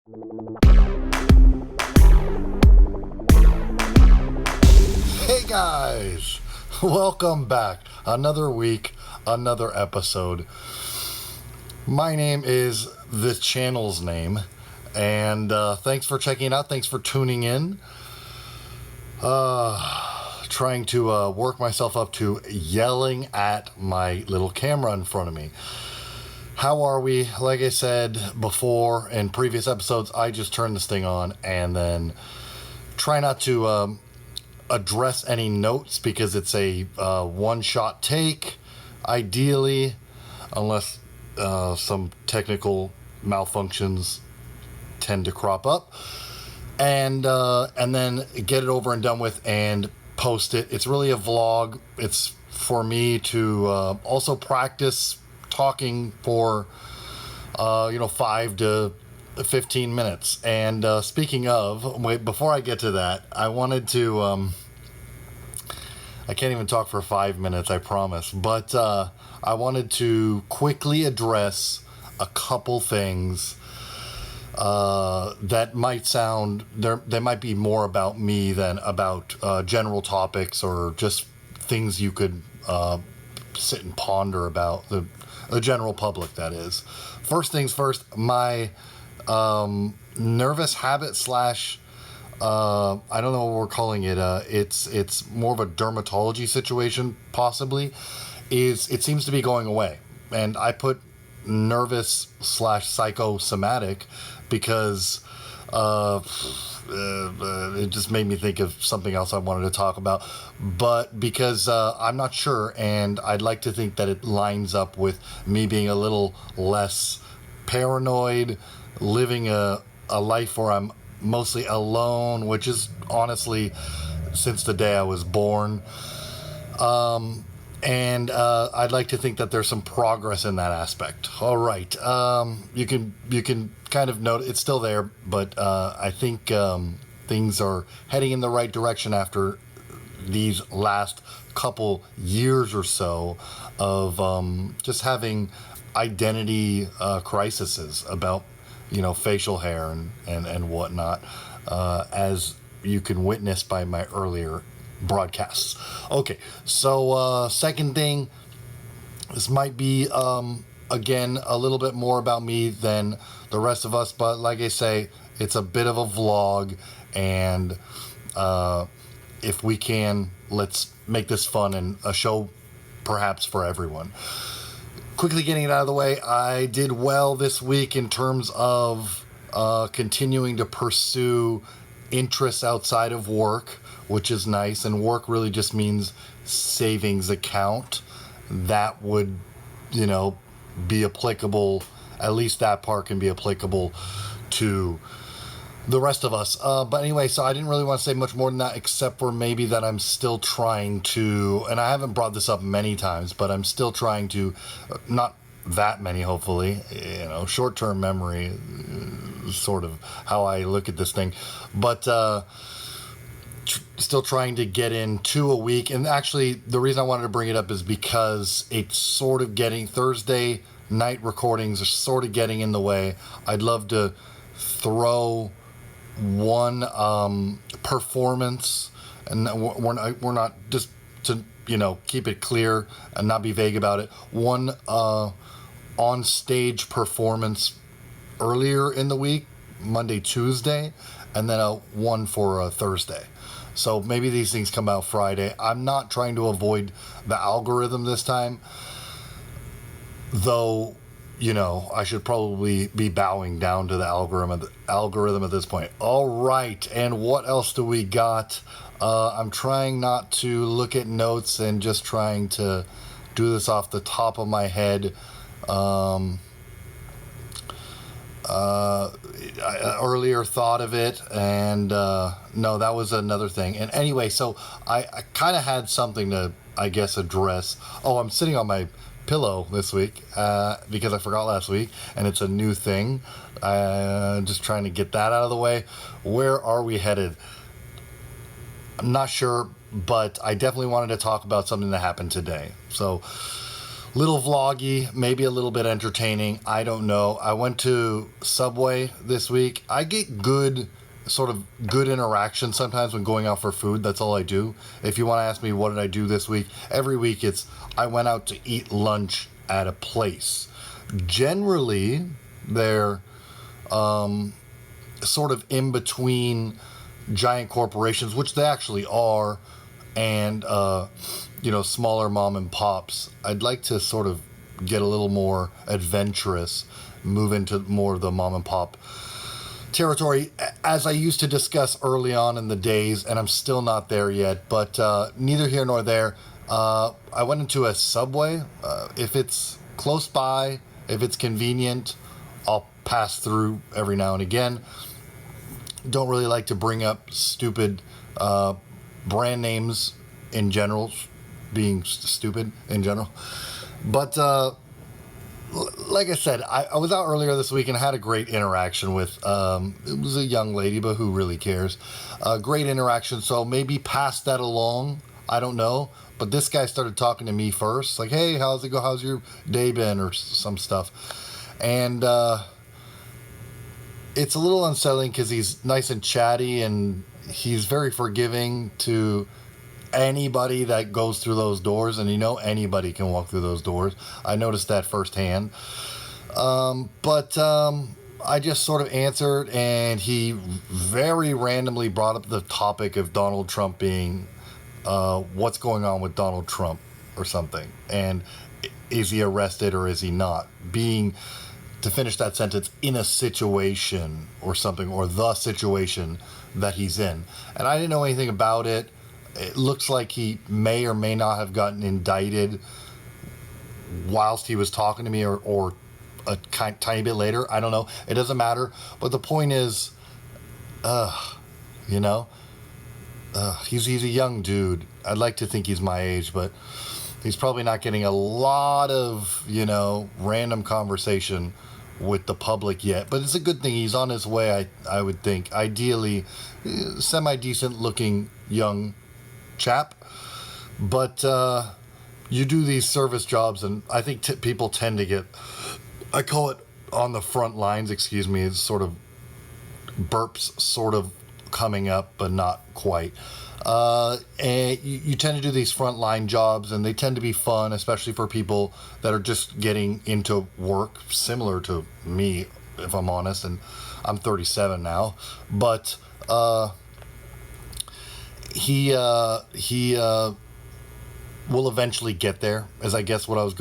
Hey guys, welcome back. Another week, another episode. My name is the channel's name, and thanks for checking it out. Thanks for tuning in. Trying to work myself up to yelling at my little camera in front of me. How are we? Like I said before in previous episodes, I just turn this thing on and then try not to address any notes because it's a one-shot take, ideally, unless some technical malfunctions tend to crop up, and then get it over and done with and post it. It's really a vlog. It's for me to also practice talking for 5 to 15 minutes. And speaking of, wait, before I get to that, I wanted to I can't even talk for 5 minutes, I promise, but I wanted to quickly address a couple things that might sound, they might be more about me than about general topics or just things you could sit and ponder about, the general public, that is. First things first, my nervous habit slash I don't know what we're calling it. It's more of a dermatology situation, possibly. It seems to be going away, and I put nervous slash psychosomatic because it just made me think of something else I wanted to talk about. But because I'm not sure, and I'd like to think that it lines up with me being a little less paranoid, living a life where I'm mostly alone, which is honestly since the day I was born. And I'd like to think that there's some progress in that aspect. All right. You can kind of note it's still there, but I think things are heading in the right direction after these last couple years or so of just having identity crises about facial hair and whatnot, as you can witness by my earlier broadcasts. Okay, so second thing, this might be again a little bit more about me than the rest of us, but like I say, it's a bit of a vlog, and if we can, let's make this fun and a show perhaps for everyone. Quickly getting it out of the way, I did well this week in terms of continuing to pursue interests outside of work, which is nice. And work really just means savings account. That would, be applicable. At least that part can be applicable to the rest of us. But anyway, so I didn't really want to say much more than that, except for maybe that I'm still trying to, and I haven't brought this up many times, but I'm still trying to, not that many, hopefully, short-term memory, sort of how I look at this thing, but still trying to get in 2 a week. And actually, the reason I wanted to bring it up is because it's sort of getting, Thursday night recordings are sort of getting in the way. I'd love to throw one performance, and we're not, just to keep it clear and not be vague about it, one on stage performance earlier in the week, Monday, Tuesday, and then one for Thursday. So maybe these things come out Friday. I'm not trying to avoid the algorithm this time, though I should probably be bowing down to the algorithm at this point. All right, and what else do we got? I'm trying not to look at notes and just trying to do this off the top of my head. I earlier thought of it, and no, that was another thing. And anyway, so I kind of had something to, I guess, address. Oh, I'm sitting on my pillow this week because I forgot last week, and it's a new thing. Just trying to get that out of the way. Where are we headed? I'm not sure, but I definitely wanted to talk about something that happened today. So Little vloggy, maybe a little bit entertaining. I don't know. I went to Subway this week. I get good interaction sometimes when going out for food. That's all I do. If you want to ask me what did I do this week, every week it's I went out to eat lunch at a place. Generally, they're sort of in between giant corporations, which they actually are, and smaller mom and pops. I'd like to sort of get a little more adventurous, move into more of the mom and pop territory, as I used to discuss early on in the days, and I'm still not there yet, but neither here nor there. I went into a Subway. If it's close by, if it's convenient, I'll pass through every now and again. Don't really like to bring up stupid brand names in general, being stupid in general. But like I said, I was out earlier this week and had a great interaction with, it was a young lady, but who really cares? Great interaction, so maybe pass that along. I don't know. But this guy started talking to me first, like, hey, how's it go? How's your day been? Or some stuff. And it's a little unsettling because he's nice and chatty and he's very forgiving to anybody that goes through those doors, and anybody can walk through those doors. I noticed that firsthand. But I just sort of answered, and he very randomly brought up the topic of Donald Trump being what's going on with Donald Trump or something, and is he arrested or is he not, being, to finish that sentence, in a situation or something, or the situation that he's in. And I didn't know anything about it. It looks like he may or may not have gotten indicted whilst he was talking to me, or a tiny bit later. I don't know. It doesn't matter. But the point is, he's a young dude. I'd like to think he's my age, but he's probably not getting a lot of, random conversation with the public yet. But it's a good thing. He's on his way, I would think. Ideally, semi-decent looking young chap. But you do these service jobs, and I think people tend to get, I call it on the front lines, excuse me, it's sort of burps sort of coming up, but not quite. And you tend to do these frontline jobs, and they tend to be fun, especially for people that are just getting into work, similar to me, if I'm honest, and I'm 37 now. But he will eventually get there, as I guess what I was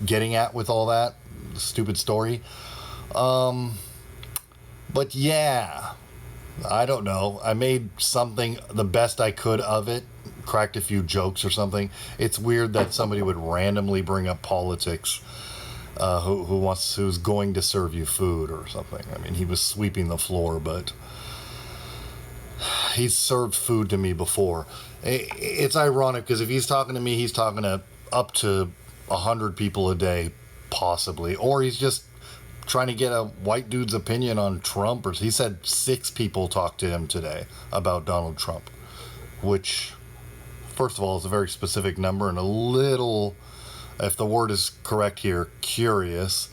getting at with all that stupid story. But yeah, I don't know. I made something the best I could of it, cracked a few jokes or something. It's weird that somebody would randomly bring up politics, who's going to serve you food or something. I mean, he was sweeping the floor, but he's served food to me before. It's ironic because if he's talking to me, he's talking to up to 100 people a day, possibly, or he's just trying to get a white dude's opinion on Trump. Or he said 6 people talked to him today about Donald Trump, which, first of all, is a very specific number and a little, if the word is correct here, curious,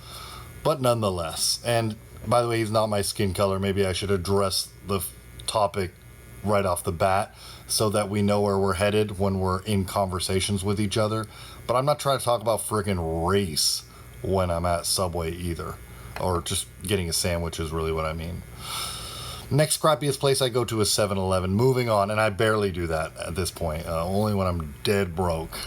but nonetheless. And by the way, he's not my skin color. Maybe I should address the topic right off the bat so that we know where we're headed when we're in conversations with each other. But I'm not trying to talk about friggin' race when I'm at Subway either. Or just getting a sandwich is really what I mean. Next crappiest place I go to is 7-Eleven. Moving on, and I barely do that at this point. Only when I'm dead broke.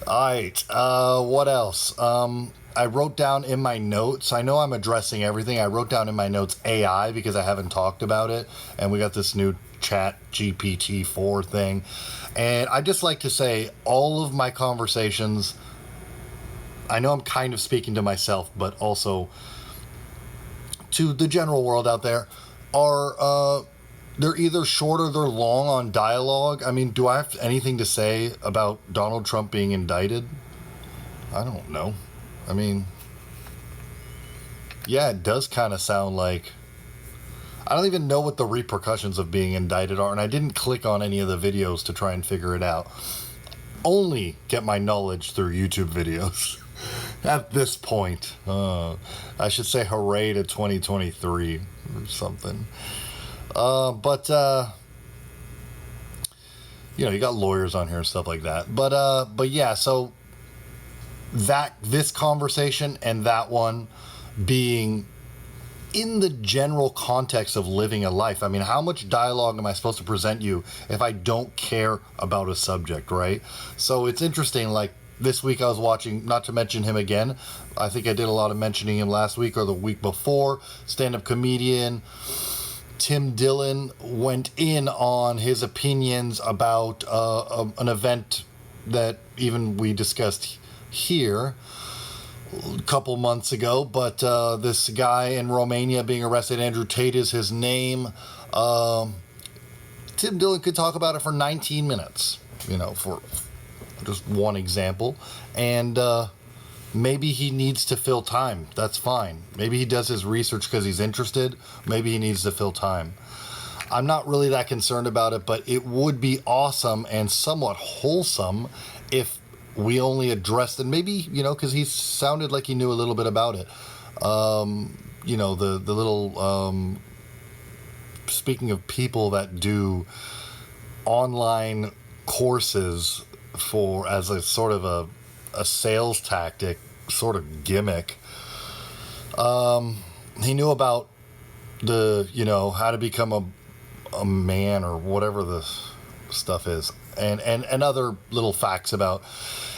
Alright, what else? I wrote down in my notes, I know I'm addressing everything, I wrote down in my notes AI because I haven't talked about it, and we got this new Chat GPT-4 thing. And I just like to say, all of my conversations, I know I'm kind of speaking to myself, but also to the general world out there, are they're either short or they're long on dialogue. I mean, do I have anything to say about Donald Trump being indicted? I don't know. I mean, yeah, it does kind of sound like, I don't even know what the repercussions of being indicted are, and I didn't click on any of the videos to try and figure it out. only get my knowledge through YouTube videos. At this point, I should say hooray to 2023 or something. But you got lawyers on here and stuff like that. But yeah, so this conversation and that one being in the general context of living a life. I mean, how much dialogue am I supposed to present you if I don't care about a subject, right? So it's interesting, like this week I was watching, not to mention him again, I think I did a lot of mentioning him last week or the week before, stand-up comedian Tim Dillon went in on his opinions about an event that even we discussed here a couple months ago, but this guy in Romania being arrested, Andrew Tate is his name. Tim Dillon could talk about it for 19 minutes, for just one example. And maybe he needs to fill time. That's fine. Maybe he does his research because he's interested. Maybe he needs to fill time. I'm not really that concerned about it, but it would be awesome and somewhat wholesome if we only addressed, and maybe, because he sounded like he knew a little bit about it. The little, speaking of people that do online courses as a sort of a sales tactic, sort of gimmick. He knew about how to become a man or whatever the stuff is, and other little facts about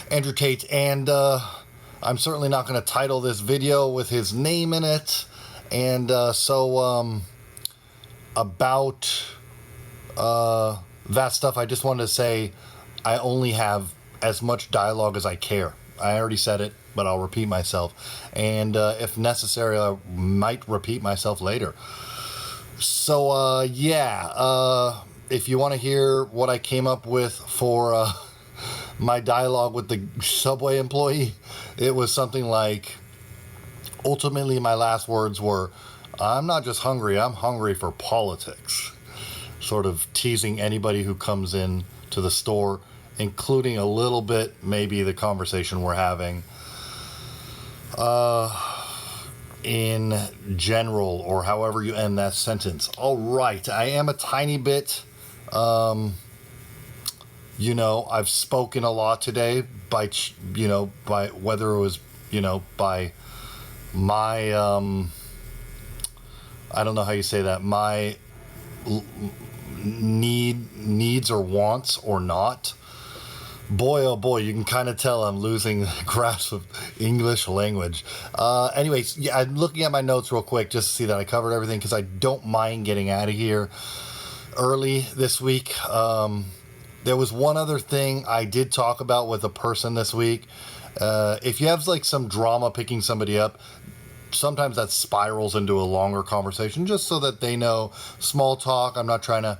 Andrew Tate. And I'm certainly not going to title this video with his name in it. And so about that stuff, I just wanted to say I only have as much dialogue as I care. I already said it, but I'll repeat myself. And if necessary, I might repeat myself later. So, if you want to hear what I came up with for my dialogue with the Subway employee, it was something like, ultimately my last words were, I'm not just hungry, I'm hungry for politics. Sort of teasing anybody who comes in to the store, including a little bit maybe the conversation we're having in general, or however you end that sentence. All right, I am a tiny bit, I've spoken a lot today by whether it was, by my, I don't know how you say that, my needs or wants or not. Boy, oh boy, you can kind of tell I'm losing grasp of English language. Anyways, yeah, I'm looking at my notes real quick just to see that I covered everything, because I don't mind getting out of here early this week. There was one other thing I did talk about with a person this week. If you have like some drama picking somebody up, sometimes that spirals into a longer conversation just so that they know. Small talk, I'm not trying to...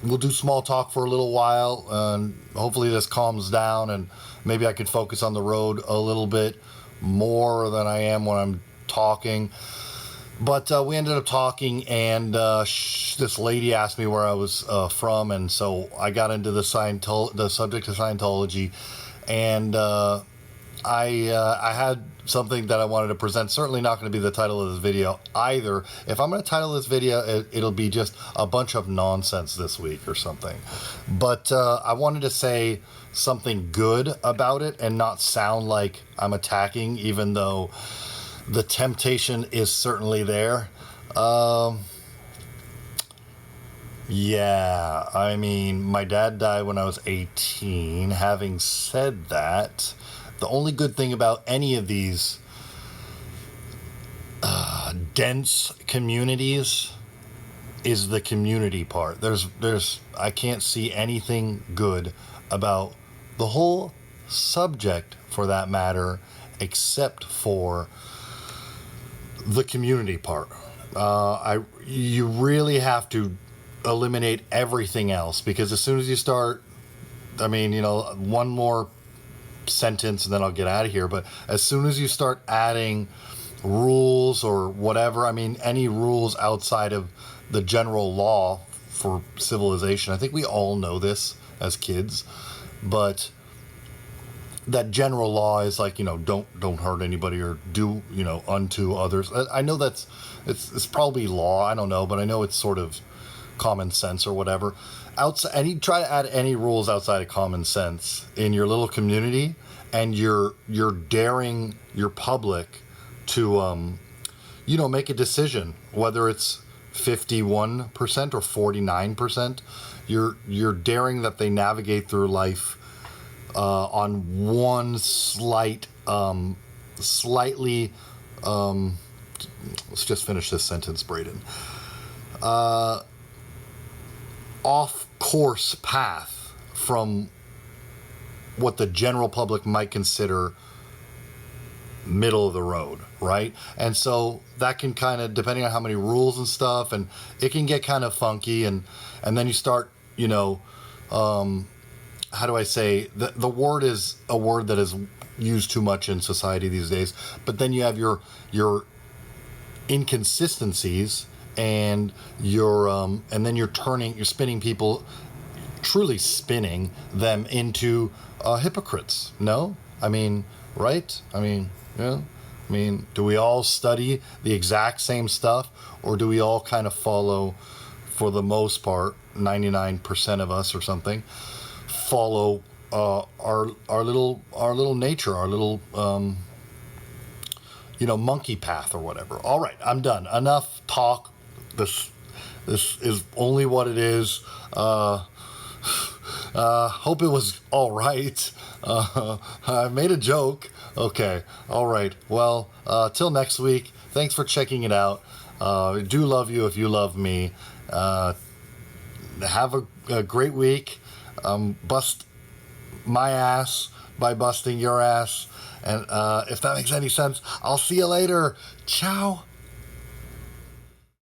We'll do small talk for a little while, and hopefully this calms down, and maybe I could focus on the road a little bit more than I am when I'm talking. But we ended up talking, and this lady asked me where I was from, and so I got into the subject of Scientology, and I had something that I wanted to present. Certainly not going to be the title of this video either. If I'm going to title this video, it'll be just a bunch of nonsense this week or something. But I wanted to say something good about it and not sound like I'm attacking, even though the temptation is certainly there. Yeah, I mean, my dad died when I was 18. Having said that, the only good thing about any of these dense communities is the community part. I can't see anything good about the whole subject, for that matter, except for the community part. You really have to eliminate everything else, because as soon as you start, one more sentence and then I'll get out of here, but as soon as you start adding rules or whatever, any rules outside of the general law for civilization, I think we all know this as kids, but that general law is like, don't hurt anybody or do, unto others. I know it's probably law, I don't know, but I know it's sort of common sense or whatever. Outside, and you try to add any rules outside of common sense in your little community, and you're daring your public to make a decision, whether it's 51% or 49%. You're daring that they navigate through life on one slightly. Let's just finish this sentence, Braden. Off course path from what the general public might consider middle of the road, right? And so that can kind of, depending on how many rules and stuff, and it can get kind of funky, and then you start, how do I say, the word is a word that is used too much in society these days, but then you have your inconsistencies, and then you're spinning people, truly spinning them into hypocrites. No? I mean, right? I mean, yeah. I mean, do we all study the exact same stuff, or do we all kind of follow, for the most part, 99% of us or something, follow our little nature, our little monkey path or whatever. All right, I'm done. Enough talk. This is only what it is. Hope it was all right. I made a joke. Okay. All right. Well, till next week. Thanks for checking it out. I do love you if you love me. Have a great week. Bust my ass by busting your ass. And if that makes any sense, I'll see you later. Ciao.